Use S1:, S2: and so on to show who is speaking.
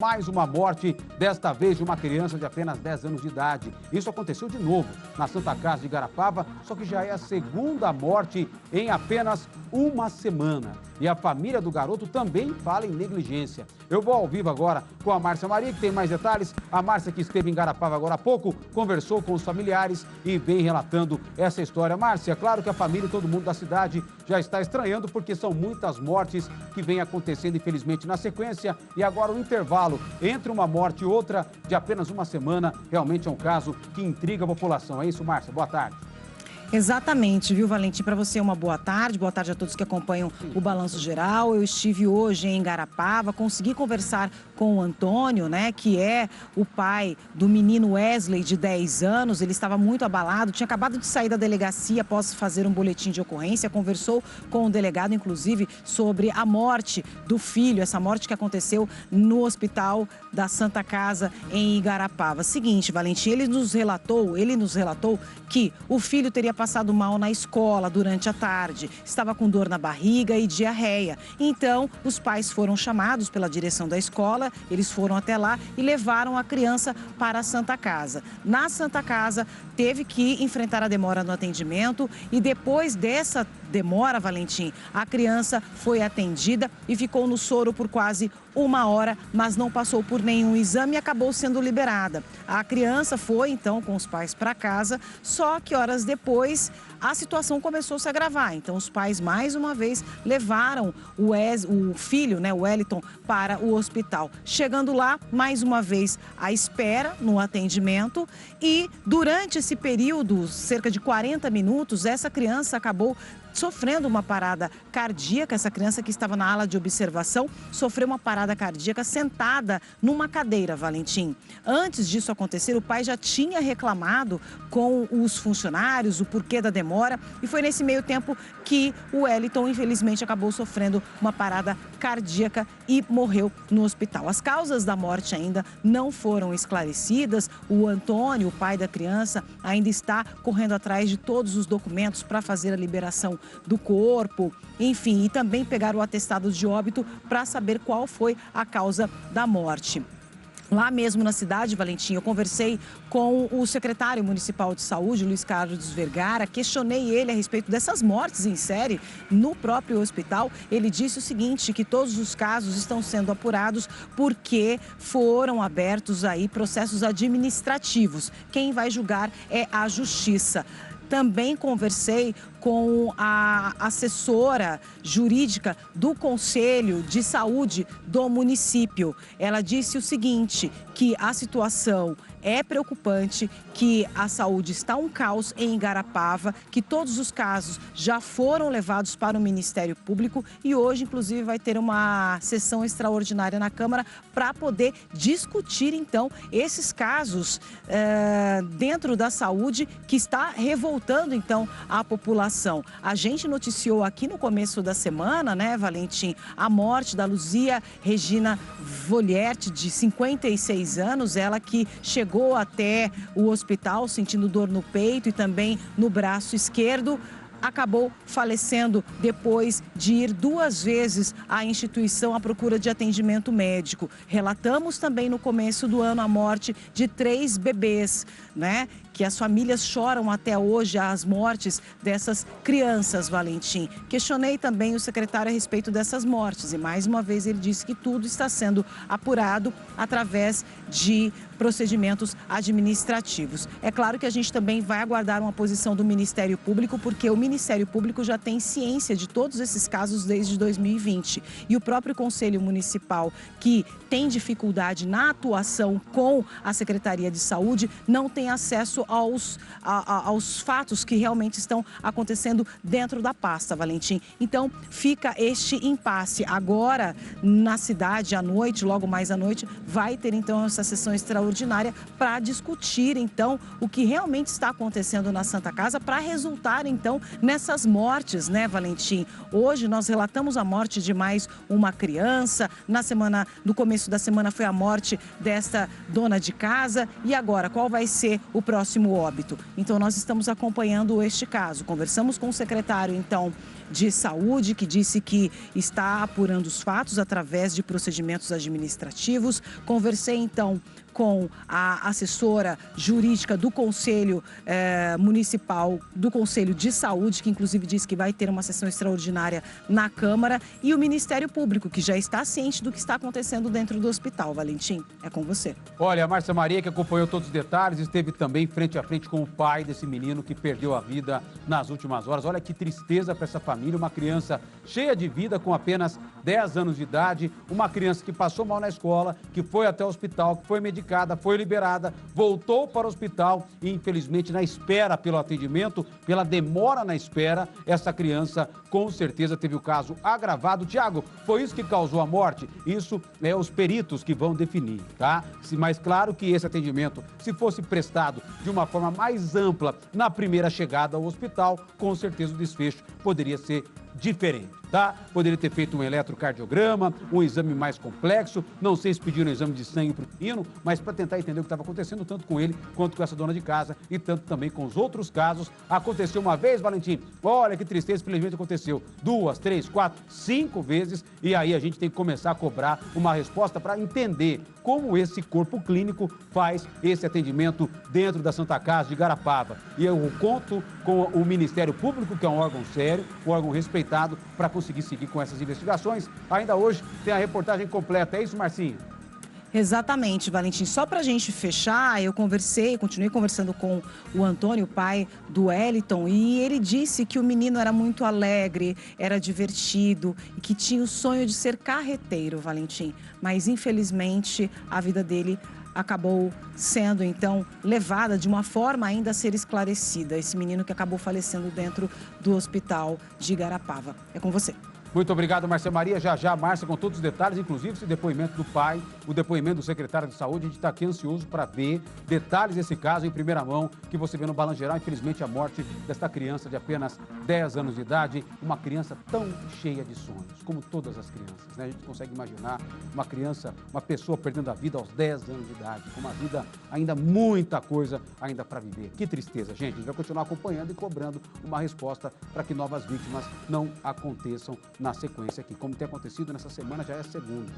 S1: Mais uma morte, desta vez de uma criança de apenas 10 anos de idade. Isso aconteceu de novo na Santa Casa de Igarapava, só que já é a segunda morte em apenas uma semana. E a família do garoto também fala em negligência. Eu vou ao vivo agora com a Márcia Maria, que tem mais detalhes. A Márcia, que esteve em Igarapava agora há pouco, conversou com os familiares e vem relatando essa história. Márcia, claro que a família e todo mundo da cidade já está estranhando, porque são muitas mortes que vêm acontecendo, infelizmente, na sequência. E agora o intervalo entre uma morte e outra de apenas uma semana, realmente é um caso que intriga a população. É isso, Márcia? Boa tarde.
S2: Exatamente, viu, Valentim? Para você, uma boa tarde a todos que acompanham o Balanço Geral. Eu estive hoje em Igarapava, consegui conversar com o Antônio, né, que é o pai do menino Wesley, de 10 anos. Ele estava muito abalado, tinha acabado de sair da delegacia após fazer um boletim de ocorrência, conversou com o delegado, inclusive, sobre a morte do filho, essa morte que aconteceu no hospital da Santa Casa em Igarapava. Seguinte, Valentim, ele nos relatou que o filho teria passado mal na escola durante a tarde, estava com dor na barriga e diarreia. Então, os pais foram chamados pela direção da escola, eles foram até lá e levaram a criança para a Santa Casa. Na Santa Casa, teve que enfrentar a demora no atendimento e depois dessa demora, Valentim, a criança foi atendida e ficou no soro por quase uma hora, mas não passou por nenhum exame e acabou sendo liberada. A criança foi, então, com os pais para casa, só que horas depois a situação começou a se agravar. Então, os pais, mais uma vez, levaram o filho, né, o Wellington, para o hospital. Chegando lá, mais uma vez, à espera no atendimento e, durante esse período, cerca de 40 minutos, essa criança acabou sofrendo uma parada cardíaca. Essa criança que estava na ala de observação sofreu uma parada cardíaca sentada numa cadeira, Valentim. Antes disso acontecer, o pai já tinha reclamado com os funcionários o porquê da demora e foi nesse meio tempo que o Wellington, infelizmente, acabou sofrendo uma parada cardíaca e morreu no hospital. As causas da morte ainda não foram esclarecidas. O Antônio, o pai da criança, ainda está correndo atrás de todos os documentos para fazer a liberação do corpo, enfim, e também pegar o atestado de óbito para saber qual foi a causa da morte. Lá mesmo na cidade, Valentim, eu conversei com o secretário municipal de saúde, Luiz Carlos Vergara, questionei ele a respeito dessas mortes em série no próprio hospital. Ele disse o seguinte, que todos os casos estão sendo apurados porque foram abertos aí processos administrativos. Quem vai julgar é a Justiça. Também conversei com a assessora jurídica do Conselho de Saúde do município. Ela disse o seguinte, que a situação é preocupante, que a saúde está um caos em Igarapava, que todos os casos já foram levados para o Ministério Público e hoje, inclusive, vai ter uma sessão extraordinária na Câmara para poder discutir, então, esses casos dentro da saúde que está revoltando, então, a população. A gente noticiou aqui no começo da semana, né, Valentim, a morte da Luzia Regina Volierti, de 56 anos, ela que chegou até o hospital sentindo dor no peito e também no braço esquerdo. Acabou falecendo depois de ir 2 vezes à instituição à procura de atendimento médico. Relatamos também no começo do ano a morte de 3 bebês, né? Que as famílias choram até hoje as mortes dessas crianças, Valentim. Questionei também o secretário a respeito dessas mortes e mais uma vez ele disse que tudo está sendo apurado através de procedimentos administrativos. É claro que a gente também vai aguardar uma posição do Ministério Público, porque o Ministério Público já tem ciência de todos esses casos desde 2020. E o próprio Conselho Municipal, que tem dificuldade na atuação com a Secretaria de Saúde, não tem acesso aos fatos que realmente estão acontecendo dentro da pasta, Valentim. Então, fica este impasse. Agora, na cidade, à noite, logo mais à noite, vai ter, então, essa sessão extraordinária para discutir, então, o que realmente está acontecendo na Santa Casa para resultar, então, nessas mortes, né, Valentim? Hoje, nós relatamos a morte de mais uma criança. No começo da semana, foi a morte desta dona de casa. E agora, qual vai ser o próximo próximo óbito. Então, nós estamos acompanhando este caso. Conversamos com o secretário, então, de Saúde, que disse que está apurando os fatos através de procedimentos administrativos. Conversei, então, com a assessora jurídica do Conselho Municipal, do Conselho de Saúde, que inclusive disse que vai ter uma sessão extraordinária na Câmara, e o Ministério Público, que já está ciente do que está acontecendo dentro do hospital. Valentim, é com você.
S1: Olha, a Márcia Maria, que acompanhou todos os detalhes, esteve também frente a frente com o pai desse menino que perdeu a vida nas últimas horas. Olha que tristeza para essa família, uma criança cheia de vida com apenas 10 anos de idade, uma criança que passou mal na escola, que foi até o hospital, que foi medicada, foi liberada, voltou para o hospital e, infelizmente, na espera pelo atendimento, pela demora na espera, essa criança com certeza teve o caso agravado. Tiago, foi isso que causou a morte? Isso é os peritos que vão definir, tá? Mas claro que esse atendimento, se fosse prestado de uma forma mais ampla na primeira chegada ao hospital, com certeza o desfecho poderia ser diferente, tá? Poderia ter feito um eletrocardiograma, um exame mais complexo, não sei se pediram um exame de sangue para o menino, mas para tentar entender o que estava acontecendo, tanto com ele quanto com essa dona de casa e tanto também com os outros casos. Aconteceu uma vez, Valentim, olha que tristeza, infelizmente aconteceu 2, 3, 4, 5 vezes, e aí a gente tem que começar a cobrar uma resposta para entender como esse corpo clínico faz esse atendimento dentro da Santa Casa de Garapava. E eu conto com o Ministério Público, que é um órgão sério, um órgão respeitado, para conseguir seguir com essas investigações. Ainda hoje tem a reportagem completa, é isso, Marcinho?
S2: Exatamente, Valentim. Só para a gente fechar, eu continuei conversando com o Antônio, pai do Wellington, e ele disse que o menino era muito alegre, era divertido e que tinha o sonho de ser carreteiro, Valentim. Mas, infelizmente, a vida dele acabou sendo, então, levada de uma forma ainda a ser esclarecida. Esse menino que acabou falecendo dentro do hospital de Garapava. É com você.
S1: Muito obrigado, Márcia Maria. Já, Márcia, com todos os detalhes, inclusive esse depoimento do pai, o depoimento do secretário de Saúde. A gente está aqui ansioso para ver detalhes desse caso em primeira mão, que você vê no Balanço Geral. Infelizmente, a morte desta criança de apenas 10 anos de idade, uma criança tão cheia de sonhos, como todas as crianças, né? A gente consegue imaginar uma criança, uma pessoa perdendo a vida aos 10 anos de idade, com uma vida ainda, muita coisa ainda para viver. Que tristeza, gente. A gente vai continuar acompanhando e cobrando uma resposta para que novas vítimas não aconteçam na sequência aqui. Como tem acontecido nessa semana, já é a segunda.